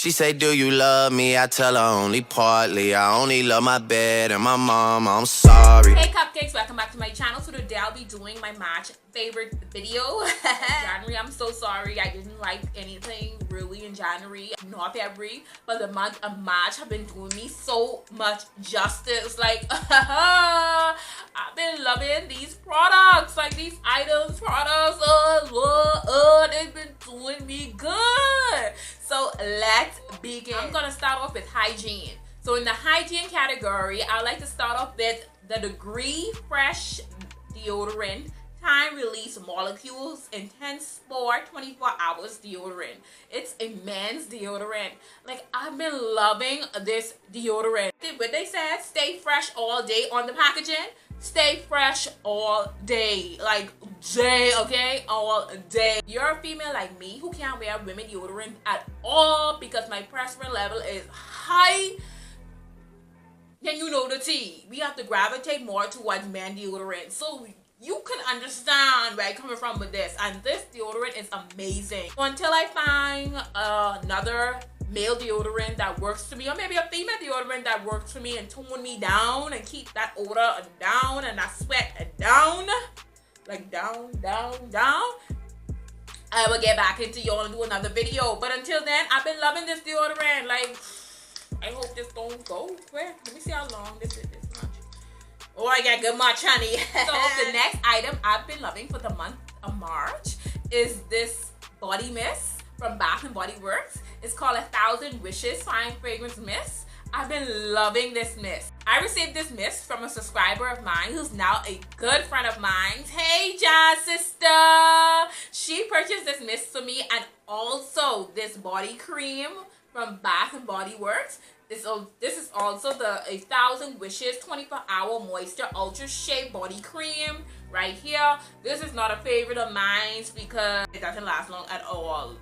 She say, do you love me? I tell her only partly. I only love my bed and my mom. I'm sorry. Hey cupcakes, welcome back to my channel. So today I'll be doing my March favorite video. January, I'm so sorry I didn't like anything really in January, not February, but the month of March have been doing me so much justice. Like I've been loving these products, like these items, products. They've been doing me good. So let's begin. I'm gonna start off with hygiene. So in the hygiene category, I like to start off with the Degree Fresh deodorant, time release molecules, intense for 24 hours deodorant. It's a men's deodorant. Like, I've been loving this deodorant. What they said, stay fresh all day on the packaging. Stay fresh all day, like day, okay, all day. You're a female like me who can't wear women deodorant at all because my perspirant level is high. Then you know the tea. We have to gravitate more towards men deodorant. So you can understand where I'm coming from with this. And this deodorant is amazing. Until I find another male deodorant that works for me, or maybe a female deodorant that works for me and tone me down and keep that odor down and that sweat down. Like down. I will get back into y'all and do another video. But until then, I've been loving this deodorant. Like, I hope this don't go. Where? Let me see how long this is. This much. Oh, I got good much, honey. So the next item I've been loving for the month of March is this body mist from Bath and Body Works. It's called 1,000 Wishes Fine Fragrance Mist. I've been loving this mist. I received this mist from a subscriber of mine who's now a good friend of mine. Hey, Jazz sister! She purchased this mist for me and also this body cream from Bath and Body Works. This is also the 1,000 Wishes 24-hour moisture ultra shea body cream right here. This is not a favorite of mine because it doesn't last long at all.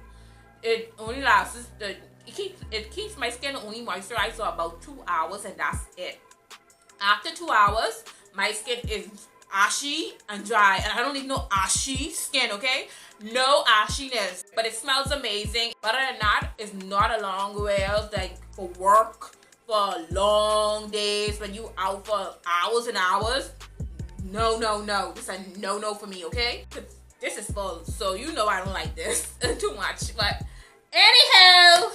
It only lasts it keeps my skin only moisturized for about 2 hours and that's it. After 2 hours, my skin is ashy and dry, and I don't need no ashy skin, okay? No ashiness, but it smells amazing. Other than that, it's not a long wear, like for work, for long days when you out for hours and hours. No. This is a no for me, okay? This is full, so you know I don't like this too much. But anyhow,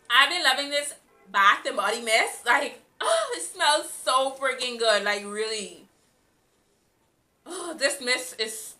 I've been loving this Bath and Body Mist. Like, oh, it smells so freaking good. Like, really. Oh, this mist is,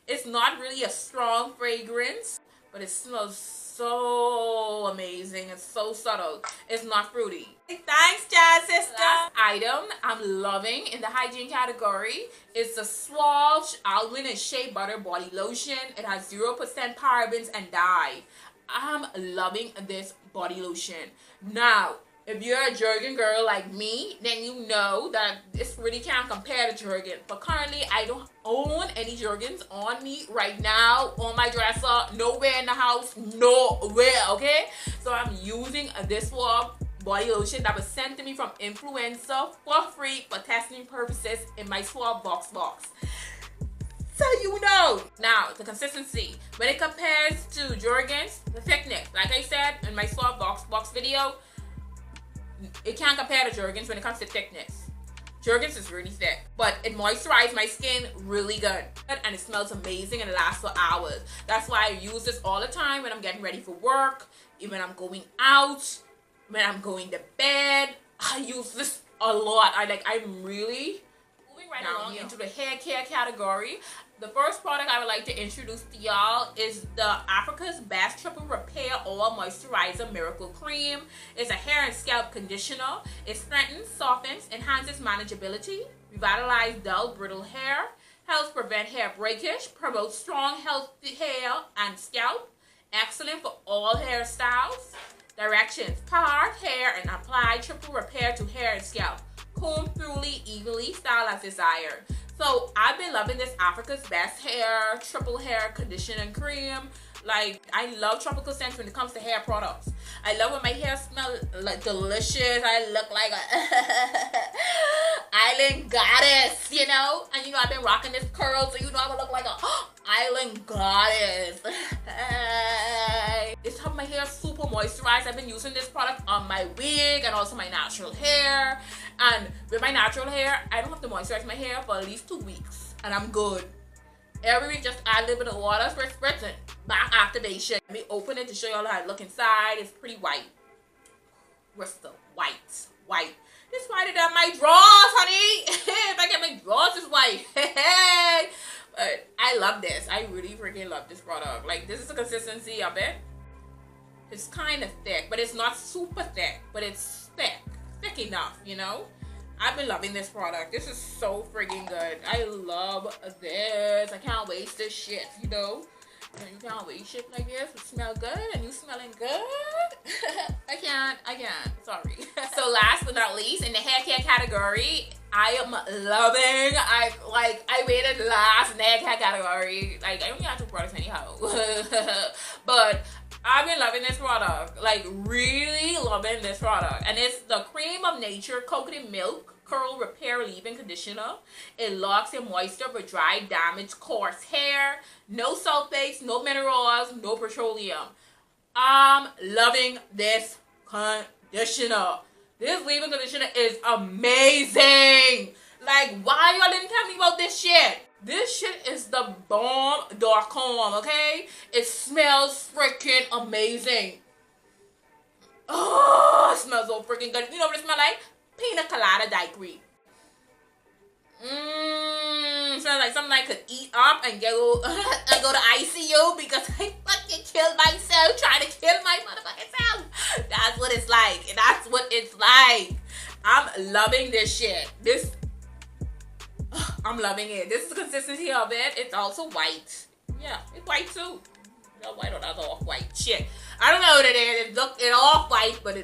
it's not really a strong fragrance, but it smells so amazing. It's so subtle. It's not fruity. Thanks, Jazz sister. Last item I'm loving in the hygiene category is the Suave almond and shea butter body lotion. It has 0% parabens and dye. I'm loving this body lotion. Now, if you're a Jergens girl like me, then you know that this really can't compare to Jergens. But currently, I don't own any Jergens on me right now, on my dresser, nowhere in the house, nowhere, okay? So I'm using this Suave body lotion that was sent to me from Influencer for free for testing purposes in my Suave box. So you know. Now, the consistency. When it compares to Jergens, the thickness, like I said in my Suave box video, it can't compare to Jergens when it comes to thickness. Jergens is really thick, but it moisturizes my skin really good. And it smells amazing and it lasts for hours. That's why I use this all the time when I'm getting ready for work, even when I'm going out, when I'm going to bed. I use this a lot. I'm really moving right along into the hair care category. The first product I would like to introduce to y'all is the Africa's Best Triple Repair Oil Moisturizer Miracle Cream. It's a hair and scalp conditioner. It strengthens, softens, enhances manageability, revitalizes dull, brittle hair, helps prevent hair breakage, promotes strong, healthy hair and scalp, excellent for all hairstyles. Directions: part hair and apply triple repair to hair and scalp. Comb thoroughly, evenly, style as desired. So I've been loving this Africa's Best Hair Triple Hair Conditioning Cream. Like, I love tropical scents when it comes to hair products. I love when my hair smells like delicious. I look like a island goddess, you know? And you know, I've been rocking this curl, so you know I'm gonna look like a island goddess. Hey. It's helping my hair super moisturized. I've been using this product on my wig and also my natural hair. And with my natural hair, I don't have to moisturize my hair for at least 2 weeks. And I'm good. Every week, just add a little bit of water, spritz it. Back activation. Let me open it to show y'all how it look inside. It's pretty white. Crystal. White. White. This whiter than my drawers, honey. If I get my drawers, it's white. But I love this. I really freaking love this product. Like, this is the consistency of it. It's kind of thick, but it's not super thick. But it's thick. Thick enough, you know? I've been loving this product. This is so freaking good. I love this. I can't waste this shit, you know? And you can't waste shit like this. It smells good and you smelling good. I can't. Sorry. So last but not least, in the hair care category, I am loving, I waited last in the hair care category. Like, I only have 2 products anyhow. But I've been loving this product. Like, really loving this product. And it's the Creme of Nature Coconut Milk Curl Repair Leave-In Conditioner. It locks in moisture for dry, damaged, coarse hair. No sulfates, no minerals, no petroleum. I'm loving this conditioner. This leave-in conditioner is amazing. Like, why y'all didn't tell me about this shit? This shit is the bomb.com, okay? It smells freaking amazing. Oh, it smells so freaking good. You know what it smells like? Pina colada daiquiri. Smells like something I could eat up and go to ICU because I fucking killed myself trying to kill my motherfucking self. That's what it's like. That's what it's like. I'm loving this shit. I'm loving it. This is the consistency of it. It's also white. Yeah, it's white too. No, white or that's off white. Shit. I don't know what it is. It's off white, but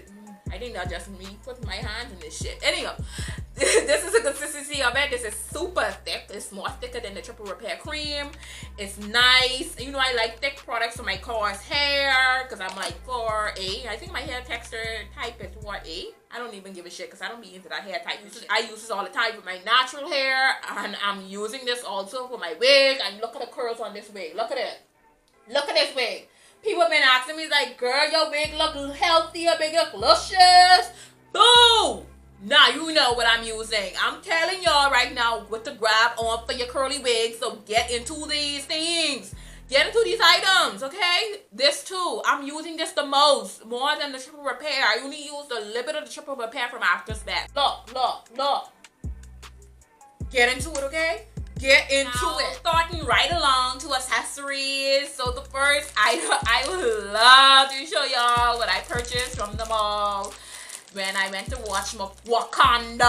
I think that's just me putting my hands in this shit. Anyway, this is the consistency of it. This is super thick. It's more thicker than the Triple Repair Cream. It's nice. You know, I like thick products for my coarse hair because I'm like 4A. I think my hair texture type is 4A. I don't even give a shit because I don't be into that hair type. I use this all the time for my natural hair, and I'm using this also for my wig. And look at the curls on this wig. Look at it. Look at this wig. People have been asking me, like, girl, your wig look healthier, bigger, luscious. Boom! Now you know what I'm using. I'm telling y'all right now what to grab on for your curly wig. So get into these things. Get into these items, okay? This too. I'm using this the most. More than the Triple Repair. I only use a little bit of the Triple Repair from After Spec. Look. Get into it, okay? Get into it. Starting right along to accessories. So the first item I would love to show y'all what I purchased from the mall when I went to watch Wakanda.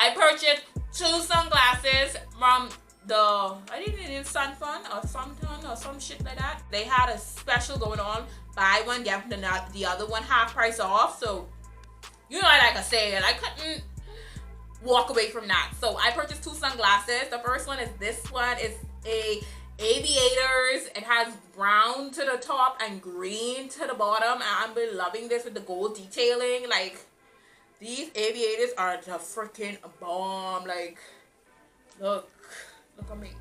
I purchased 2 sunglasses from I think it is Sun Fun or some shit like that. They had a special going on. Buy one, get the other one half price off. So, you know, like I said, I couldn't walk away from that. So I purchased 2 sunglasses. The first one is this one. It's a Aviators. It has brown to the top and green to the bottom. And I've been loving this with the gold detailing. Like, these Aviators are the freaking bomb. Like, look at me.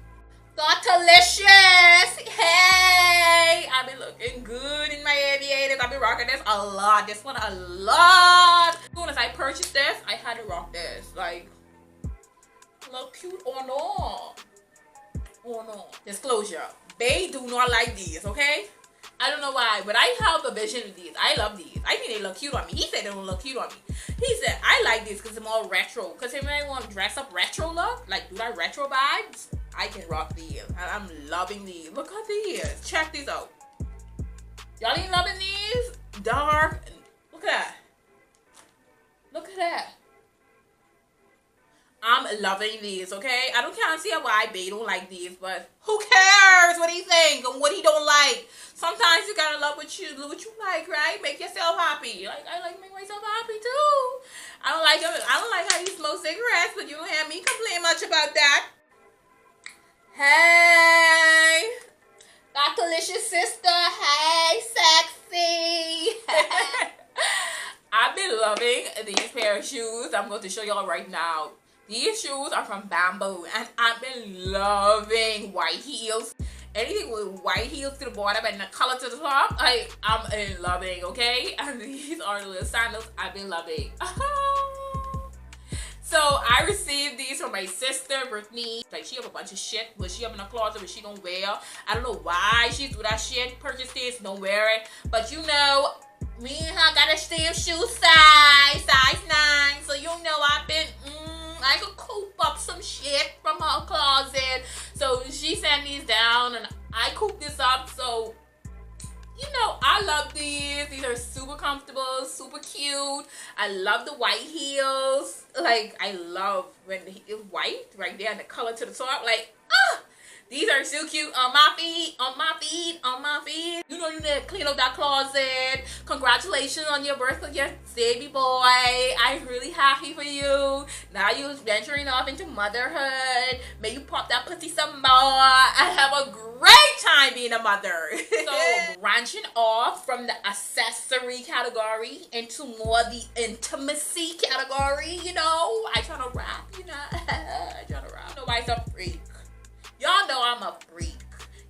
Thoughtalicious. Hey, I've been looking good in my Aviators. I've been rocking this a lot. This one a lot. As soon as I purchased this, I had to rock this. Like, look cute or no? Or no? Disclosure. They do not like these, okay? I don't know why, but I have a vision of these. I love these. I think they look cute on me. He said they don't look cute on me. He said, I like these because they're more retro. Because if I want to dress up retro look, like do that retro vibes, I can rock these. And I'm loving these. Look at these. Check these out. Y'all ain't loving these? Dark. Look at that. Look at that. I'm loving these, okay? I can't see why Bay don't like these, but who cares what he think and what he don't like? Sometimes you gotta love what you like, right? Make yourself happy. Like, I like to make myself happy too. I don't like how you smoke cigarettes, but you don't hear me complain much about that. Hey, Thoughtalicious sister. Hey, sexy. that I'm going to show y'all right now. These shoes are from Bamboo, and I've been loving white heels. Anything with white heels to the bottom and the color to the top, I'm in loving, okay? And these are the little sandals I've been loving. So I received these from my sister, Brittany. Like, she have a bunch of shit, but she have in her closet, but she don't wear. I don't know why she do that shit. Purchase this, don't wear it. But you know, me and her got a same shoe size 9. So you know I've been, I could coop up some shit from her closet. So she sent these down and I cooped this up. So, you know, I love these. These are super comfortable, super cute. I love the white heels. Like, I love when it's white right there and the color to the top. Like, these are so cute on my feet, on my feet, on my feet. You know you need to clean up that closet. Congratulations on your birth of your baby boy. I'm really happy for you. Now you're venturing off into motherhood. May you pop that pussy some more and have a great time being a mother. So branching off from the accessory category into more the intimacy category, you know. I try to rap, you know. I try to rap. You know why I'm a freak. Y'all know I'm a freak.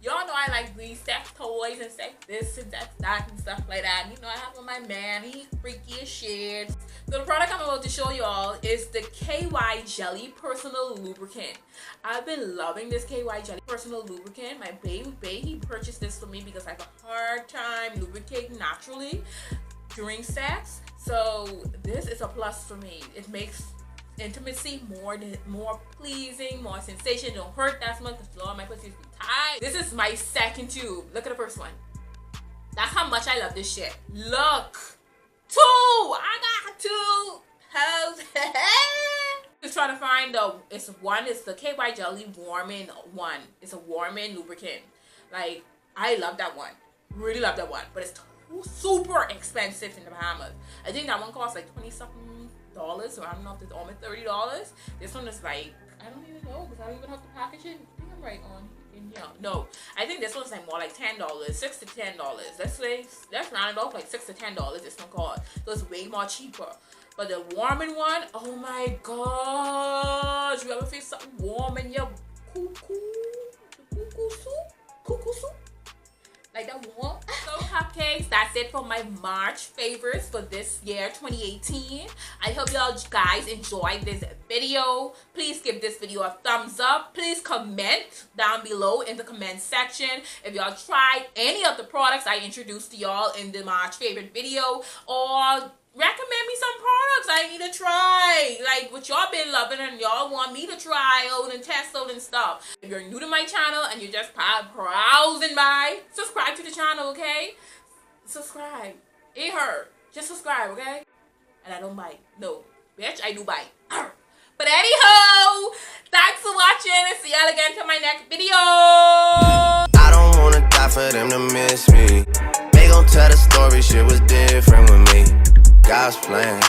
Y'all know I like these sex toys and sex this and sex that and stuff like that. You know, I have one my man. He's freaky as shit. So the product I'm about to show y'all is the KY Jelly Personal Lubricant. I've been loving this KY Jelly Personal Lubricant. My baby, he purchased this for me because I have a hard time lubricating naturally during sex. So this is a plus for me. It makes intimacy more pleasing, more sensation. Don't hurt that much because Lord, my pussy is tight. This is my second tube. Look at the first one. That's how much I love this shit. Look, 2. I got 2 hoes. Just trying to find it's the KY Jelly warming one. It's a warming lubricant. Like, I love that one. Really love that one. But it's super expensive in the Bahamas. I think that one costs like 20-something $, so I don't know if it's almost $30. This one is like, I don't even know because I don't even have to package it. I think I'm right on. No, I think this one's like more like $10, $6 to $10. Let's round it off like $6 to $10. This one cost, so it's way more cheaper. But the warming one, oh my gosh! You ever feel something warm in your cuckoo soup? Like that warm. So cupcakes, that's it for my March favorites for this year 2018. I hope y'all guys enjoyed this video. Please give this video a thumbs up. Please comment down below in the comment section if y'all tried any of the products I introduced to y'all in the March favorite video, or recommend me some products I need to try, like what y'all been loving and y'all want me to try out and test out and stuff. If you're new to my channel and you're just browsing by, subscribe to the channel, okay? Subscribe. It hurt. Just subscribe, okay? And I don't bite. No, bitch, I do bite. But anyhow, thanks for watching and see y'all again to my next video. I don't wanna die for them to miss me. They gon' tell the story, shit was different with me. God's plan.